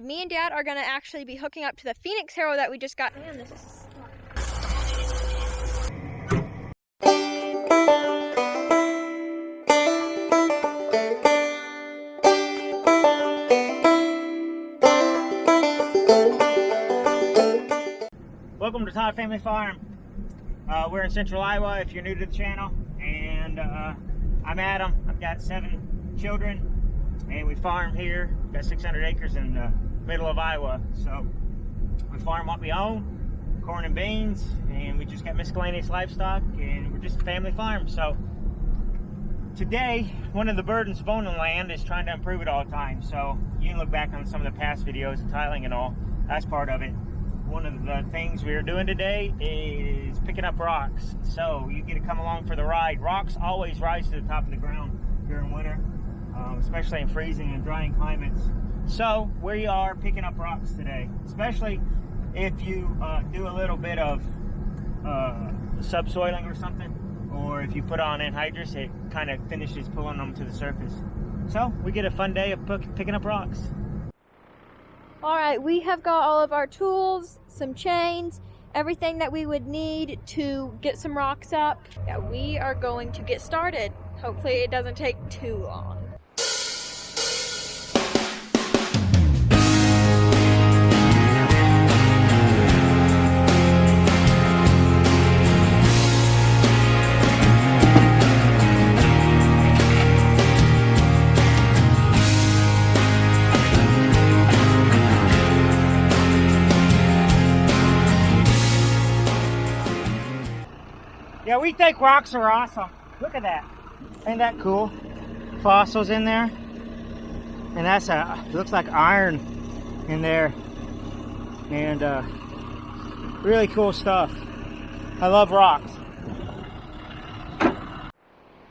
Me and Dad are going to actually be hooking up to the Phoenix harrow that we just got. Man, this is Welcome to Todd Family Farm. We're in Central Iowa if you're new to the channel, and I'm Adam. I've got 7 children, and we farm here. We've got 600 acres in the middle of Iowa, so we farm what we own, corn and beans, and we just got miscellaneous livestock, and we're just a family farm. So today, one of the burdens of owning land is trying to improve it all the time. So you can look back on some of the past videos of tiling and all. That's part of it. One of the things we are doing today is picking up rocks. So you get to come along for the ride. Rocks always rise to the top of the ground during winter, especially in freezing and drying climates. So we are picking up rocks today, especially if you do a little bit of subsoiling or something, or if you put on anhydrous, it kind of finishes pulling them to the surface. So we get a fun day of picking up rocks. all right. We have got all of our tools, some chains, everything that we would need to get some rocks up. Yeah, we are going to get started. Hopefully it doesn't take too long. Yeah, we think rocks are awesome. Look at that. Ain't that cool? Fossils in there. And that's looks like iron in there. And really cool stuff. I love rocks.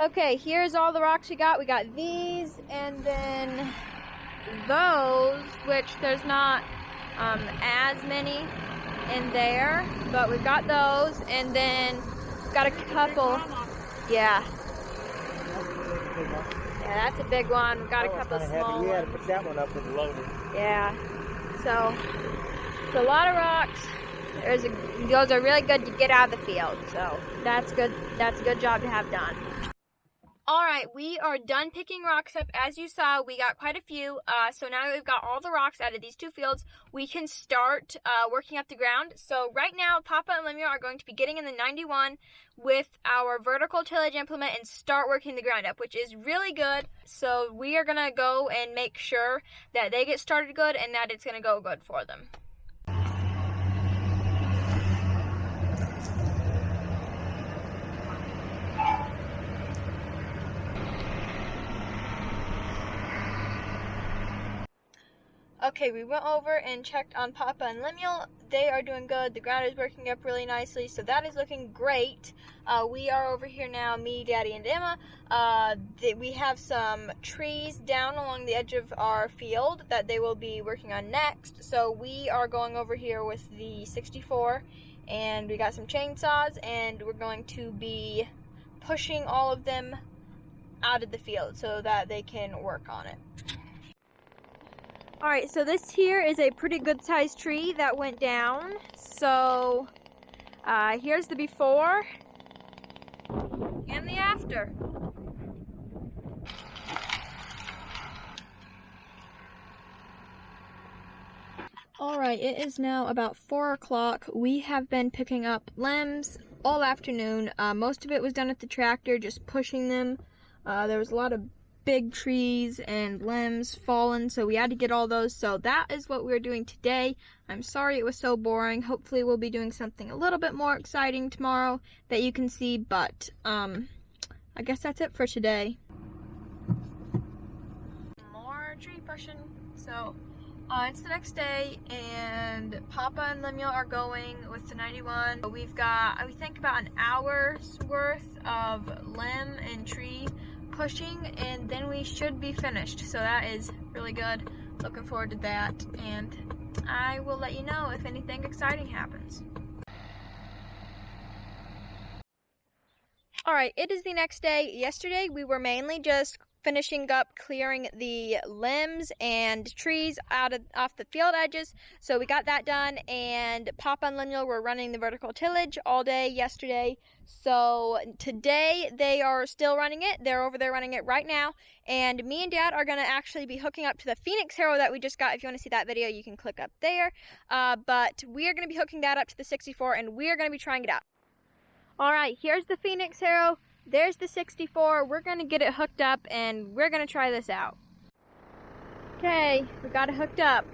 Okay, here's all the rocks we got. We got these and then those, which there's not as many in there, but we've got those, and then got a couple. Yeah, that's a big one. We've got a couple small ones. We had to put that one up with the loader. Yeah, so it's a lot of rocks. Those are really good to get out of the field, so that's good. That's a good job to have done. All right, we are done picking rocks up. As you saw, we got quite a few. So now that we've got all the rocks out of these 2 fields, we can start working up the ground. So right now, Papa and Lemuel are going to be getting in the 91 with our vertical tillage implement and start working the ground up, which is really good. So we are gonna go and make sure that they get started good and that it's gonna go good for them. Okay, we went over and checked on Papa and Lemuel. They are doing good. The ground is working up really nicely, so that is looking great. We are over here now, me, Daddy, and Emma. We have some trees down along the edge of our field that they will be working on next. So we are going over here with the 64, and we got some chainsaws, and we're going to be pushing all of them out of the field so that they can work on it. Alright, so this here is a pretty good sized tree that went down. So here's the before and the after. Alright, it is now about 4 o'clock. We have been picking up limbs all afternoon. Most of it was done at the tractor, just pushing them. There was a lot of big trees and limbs fallen, so we had to get all those. So that is what we're doing today. I'm sorry it was so boring. Hopefully we'll be doing something a little bit more exciting tomorrow that you can see, but I guess that's it for today. More tree pushing. So it's the next day, and Papa and Lemuel are going with the 91. We've got, I think, about an hour's worth of limb and tree pushing, and then we should be finished. So that is really good. Looking forward to that, and I will let you know if anything exciting happens. Alright, it is the next day. Yesterday we were mainly just finishing up clearing the limbs and trees off the field edges. So we got that done, and Papa and Lemuel were running the vertical tillage all day yesterday. So today they are still running it. They're over there running it right now. And me and Dad are going to actually be hooking up to the Phoenix harrow that we just got. If you want to see that video, you can click up there. But we are going to be hooking that up to the 64, and we are going to be trying it out. All right, here's the Phoenix harrow. There's the 64. We're going to get it hooked up, and we're going to try this out. Okay, we got it hooked up.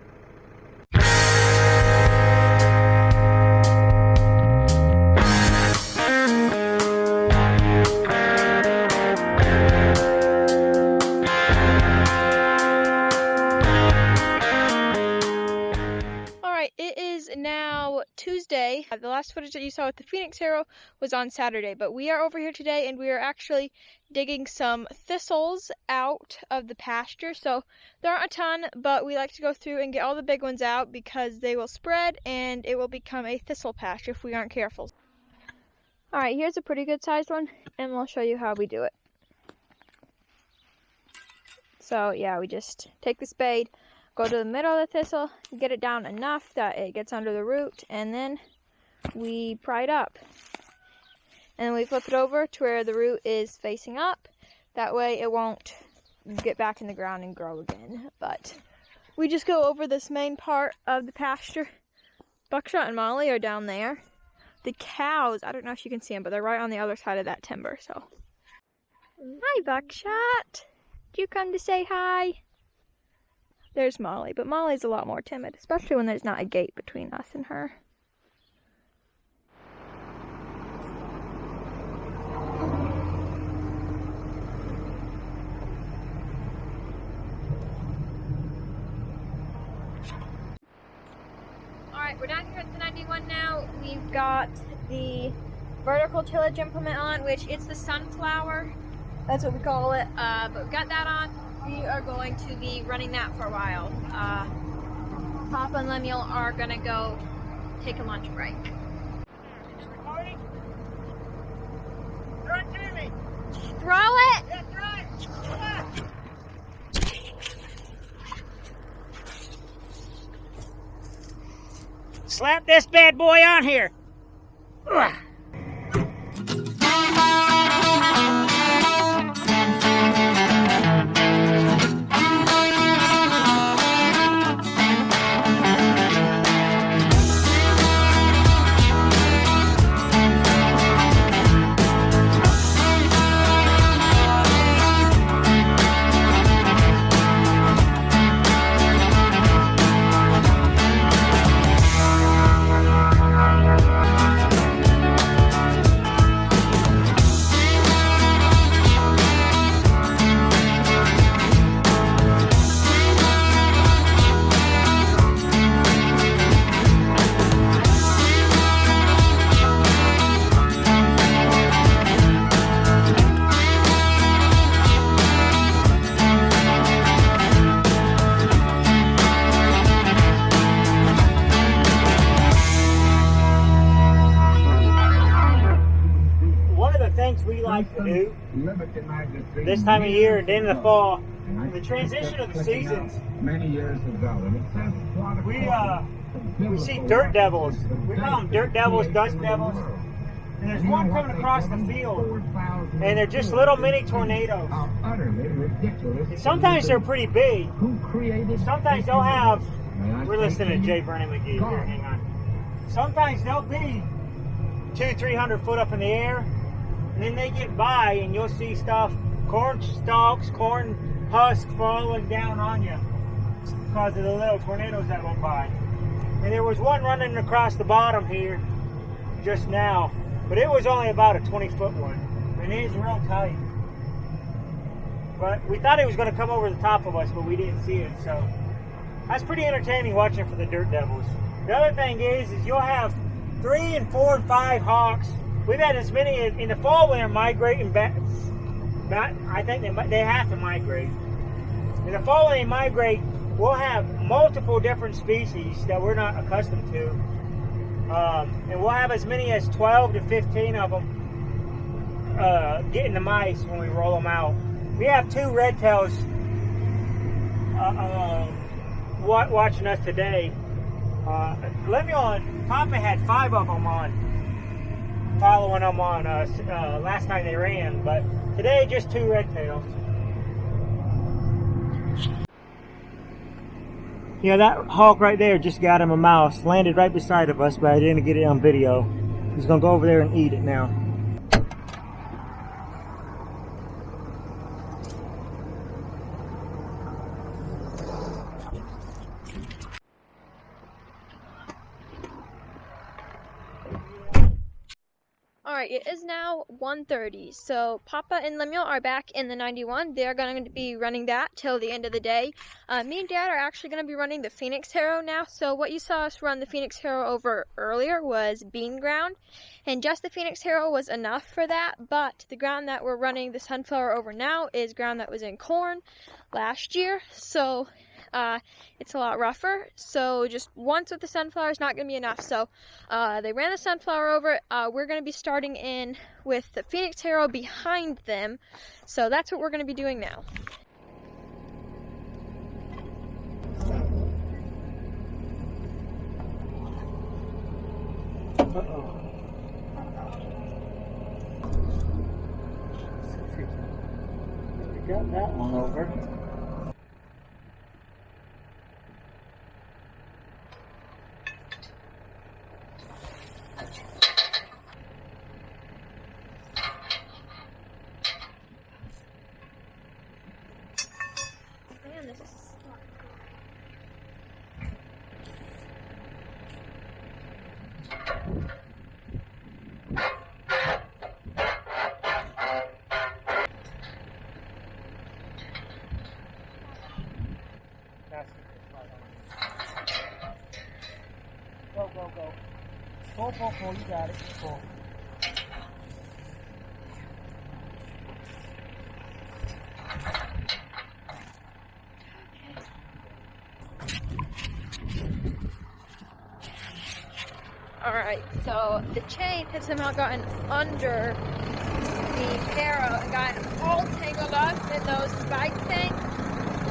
It is now Tuesday. The last footage that you saw with the Phoenix harrow was on Saturday, but we are over here today and we are actually digging some thistles out of the pasture. So there aren't a ton, but we like to go through and get all the big ones out because they will spread and it will become a thistle patch if we aren't careful. All right, here's a pretty good sized one, and we'll show you how we do it. So yeah, we just take the spade, go to the middle of the thistle, get it down enough that it gets under the root, and then we pry it up. And then we flip it over to where the root is facing up. That way it won't get back in the ground and grow again. But we just go over this main part of the pasture. Buckshot and Molly are down there. The cows, I don't know if you can see them, but they're right on the other side of that timber. So, hi Buckshot. Did you come to say hi? There's Molly, but Molly's a lot more timid, especially when there's not a gate between us and her. Alright, we're down here at the 91 now. We've got the vertical tillage implement on, which it's the sunflower. That's what we call it, but we've got that on. We are going to be running that for a while. Papa and Lemuel are going to go take a lunch break. Recording? Throw it to me. Throw it! Yeah, throw it. Slap this bad boy on here. Ugh. We like to do this time of year and then in the fall, the transition of the seasons. We see dirt devils. We call them dirt devils, dust devils. And there's one coming across the field, and they're just little mini tornadoes. And sometimes they're pretty big. Sometimes they'll have. We're listening to Jay Vernon McGee here. Hang on. Sometimes they'll be 200-300 foot up in the air. And then they get by and you'll see stuff, corn stalks, corn husks falling down on you because of the little tornadoes that went by. And there was one running across the bottom here just now, but it was only about a 20-foot one. And it is real tight. But we thought it was going to come over the top of us, but we didn't see it. So that's pretty entertaining watching for the dirt devils. The other thing is you'll have 3 and 4 and 5 hawks. We've had as many in the fall when they're migrating back. I think they have to migrate. In the fall when they migrate, we'll have multiple different species that we're not accustomed to. And we'll have as many as 12 to 15 of them getting the mice when we roll them out. We have 2 red tails watching us today. Lemuel and Papa had 5 of them on, following them on last time they ran, but today just 2 red tails. Yeah, that hog right there just got him a mouse. Landed right beside of us, but I didn't get it on video. He's gonna go over there and eat it now. Alright, it is now 1:30, so Papa and Lemuel are back in the 91. They're going to be running that till the end of the day. Me and Dad are actually going to be running the Phoenix Harrow now, so what you saw us run the Phoenix Harrow over earlier was bean ground, and just the Phoenix Harrow was enough for that, but the ground that we're running the sunflower over now is ground that was in corn last year, so it's a lot rougher, so just once with the sunflower is not going to be enough. So they ran the sunflower over. We're going to be starting in with the Phoenix Harrow behind them, so that's what we're going to be doing now. Uh-oh. We got that one over. Man, this is stuck. Go, go, go. Pull, pull, pull. You got it. Pull. Alright, so the chain has somehow gotten under the harrow and gotten all tangled up in those spike things,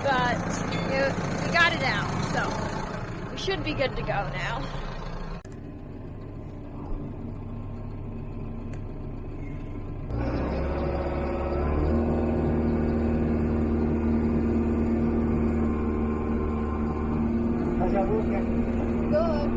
but we got it out, so we should be good to go now. How's that working? Good.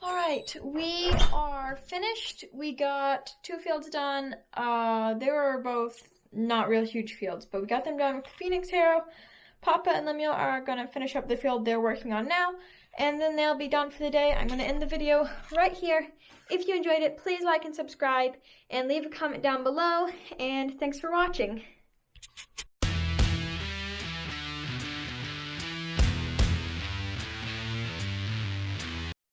Alright, we are finished. We got 2 fields done. They were both not real huge fields, but we got them done with the Phoenix Harrow. Papa and Lemuel are going to finish up the field they're working on now, and then they'll be done for the day. I'm going to end the video right here. If you enjoyed it, please like and subscribe, and leave a comment down below, and thanks for watching.